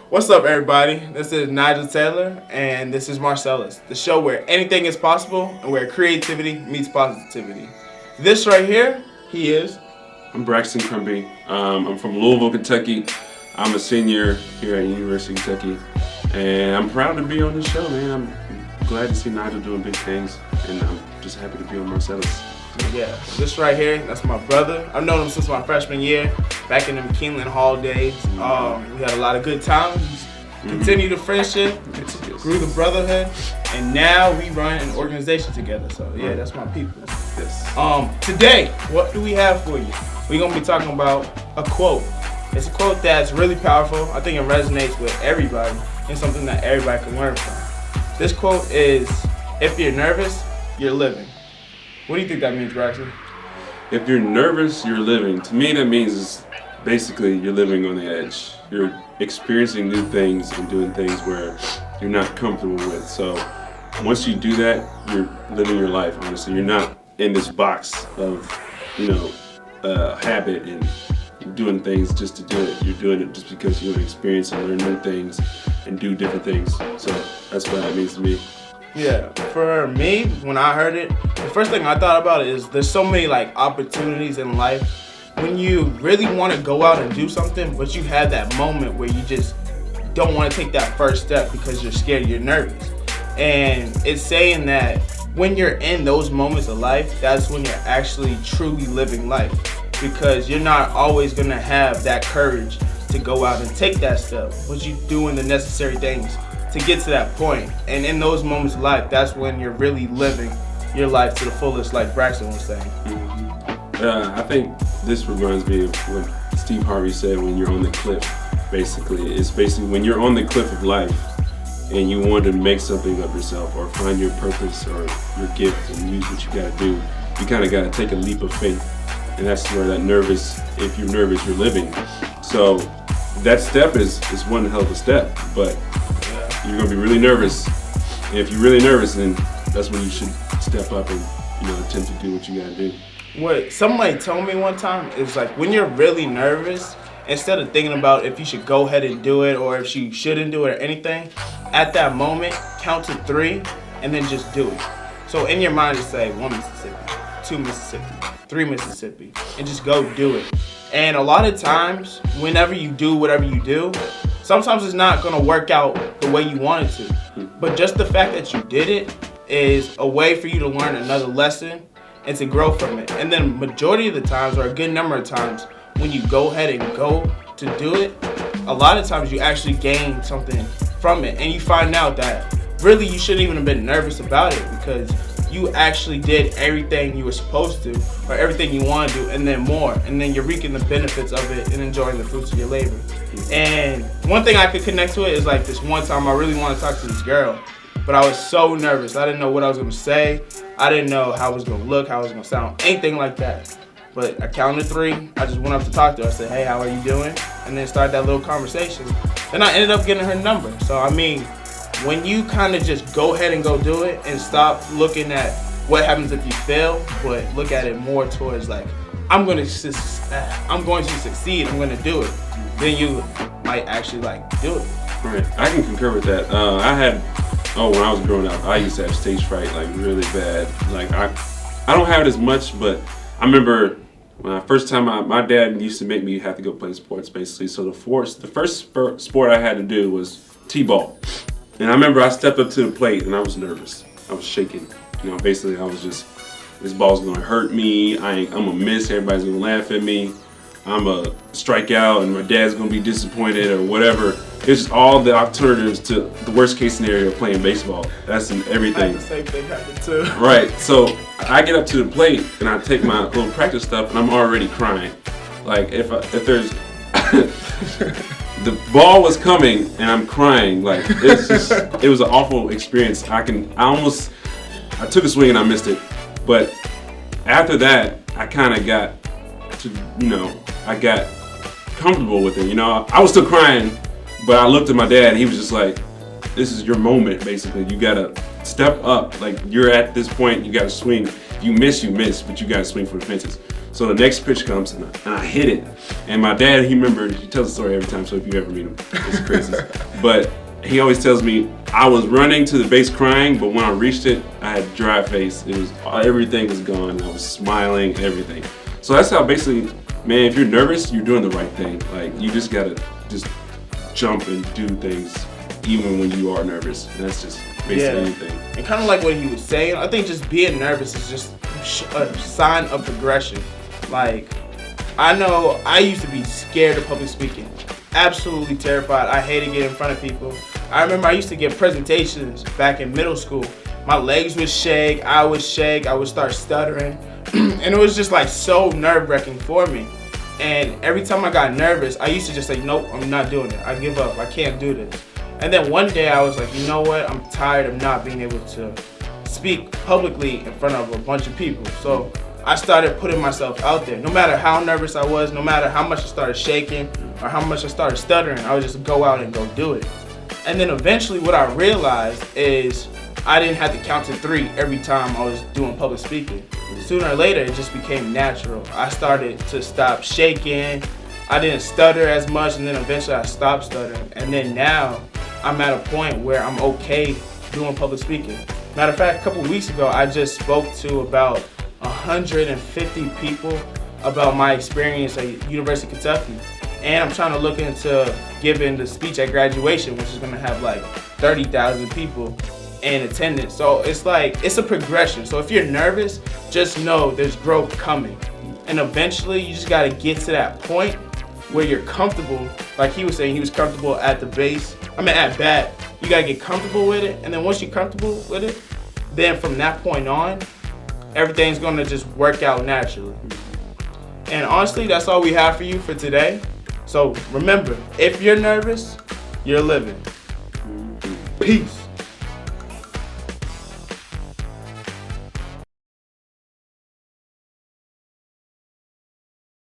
What's up, everybody? This is Nigel Taylor, and this is Marcellus, the show where anything is possible and where creativity meets positivity. This right here, he is. I'm Braxton Crumbie. I'm from Louisville, Kentucky. I'm a senior here at University of Kentucky, and I'm proud to be on this show, man. I'm glad to see Nigel doing big things, and I'm just happy to be on Marcellus. Yeah, this right here, that's my brother. I've known him since my freshman year, back in the Keeneland Hall days. We had a lot of good times, continued the friendship, grew the brotherhood, and now we run an organization together. So yeah, that's my people. Yes. Today, what do we have for you? We're gonna be talking about a quote. It's a quote that's really powerful. I think it resonates with everybody and something that everybody can learn from. This quote is, "If you're nervous, you're living." What do you think that means, Braxton? If you're nervous, you're living. To me, that means is basically you're living on the edge. You're experiencing new things and doing things where you're not comfortable with. So once you do that, you're living your life, honestly. You're not in this box of, habit and doing things just to do it. You're doing it just because you want to experience and learn new things and do different things. So that's what that means to me. Yeah, for me, when I heard it, the first thing I thought about is there's so many opportunities in life when you really want to go out and do something, but you have that moment where you just don't want to take that first step because you're scared, you're nervous. And it's saying that when you're in those moments of life, that's when you're actually truly living life, because you're not always going to have that courage to go out and take that step, but you're doing the necessary things to get to that point. And in those moments of life, that's when you're really living your life to the fullest, like Braxton was saying. I think this reminds me of what Steve Harvey said when you're on the cliff. Basically, it's basically when you're on the cliff of life and you want to make something of yourself or find your purpose or your gift and use what you got to do, you kind of got to take a leap of faith. And that's where that nervous, if you're nervous, you're living. So that step is one hell of a step, but you're gonna be really nervous. And if you're really nervous, then that's when you should step up and attempt to do what you gotta do. What somebody told me one time is when you're really nervous, instead of thinking about if you should go ahead and do it or if you shouldn't do it or anything, at that moment, count to 3 and then just do it. So in your mind, just say 1 Mississippi, 2 Mississippi, 3 Mississippi, and just go do it. And a lot of times, whenever you do whatever you do, sometimes it's not going to work out the way you want it to. But just the fact that you did it is a way for you to learn another lesson and to grow from it. And then majority of the times, or a good number of times, when you go ahead and go to do it, a lot of times you actually gain something from it. And you find out that really you shouldn't even have been nervous about it, because you actually did everything you were supposed to, or everything you want to do, and then more. And then you're reaping the benefits of it and enjoying the fruits of your labor. And one thing I could connect to it is this one time I really wanted to talk to this girl, but I was so nervous. I didn't know what I was going to say. I didn't know how it was going to look, how it was going to sound, anything like that. But I counted 3. I just went up to talk to her. I said, "Hey, how are you doing?" And then started that little conversation. Then I ended up getting her number. So, when you kind of just go ahead and go do it and stop looking at what happens if you fail, but look at it more towards I'm going to succeed, I'm going to do it, then you might actually do it. Right, I can concur with that. When I was growing up, I used to have stage fright really bad. I don't have it as much, but I remember when first time my dad used to make me have to go play sports basically. So the first sport I had to do was t-ball. And I remember I stepped up to the plate and I was nervous. I was shaking. Basically I was just, this ball's gonna hurt me. I'm gonna miss. Everybody's gonna laugh at me. I'm gonna strike out and my dad's gonna be disappointed or whatever. It's just all the alternatives to the worst case scenario of playing baseball. That's in everything. The same thing happened too. Right. So I get up to the plate and I take my little practice stuff and I'm already crying. If there's the ball was coming and I'm crying. It was an awful experience. I took a swing and I missed it. But after that, I kind of got to, I got comfortable with it. I was still crying, but I looked at my dad and he was just like, this is your moment, basically. You got to step up. You're at this point, you got to swing. If you miss, but you got to swing for the fences. So the next pitch comes and I hit it. And my dad, he tells the story every time, so if you ever meet him, it's crazy. But he always tells me I was running to the base crying, but when I reached it, I had dry face. Everything was gone. I was smiling, everything. So that's how basically, man, if you're nervous, you're doing the right thing. Like, you just gotta just jump and do things even when you are nervous. And that's just basically anything. And kind of like what he was saying, I think just being nervous is just a sign of progression. Like, I know I used to be scared of public speaking. Absolutely terrified. I hated getting in front of people. I remember I used to give presentations back in middle school. My legs would shake, I would start stuttering. And it was just like so nerve-wracking for me. And every time I got nervous, I used to just say, nope, I'm not doing it. I give up, I can't do this. And then one day I was like, you know what? I'm tired of not being able to speak publicly in front of a bunch of people. So I started putting myself out there. No matter how nervous I was, no matter how much I started shaking or how much I started stuttering, I would just go out and go do it. And then eventually what I realized is I didn't have to count to 3 every time I was doing public speaking. Sooner or later, it just became natural. I started to stop shaking. I didn't stutter as much, and then eventually I stopped stuttering. And then now I'm at a point where I'm okay doing public speaking. Matter of fact, a couple weeks ago, I just spoke to about 150 people about my experience at University of Kentucky. And I'm trying to look into giving the speech at graduation, which is gonna have like 30,000 people in attendance. So it's like, it's a progression. So if you're nervous, just know there's growth coming. And eventually you just gotta get to that point where you're comfortable. Like he was saying, he was comfortable at the base. At bat. You gotta get comfortable with it. And then once you're comfortable with it, then from that point on, everything's gonna just work out naturally. And honestly, that's all we have for you for today. So remember, if you're nervous, you're living. Peace.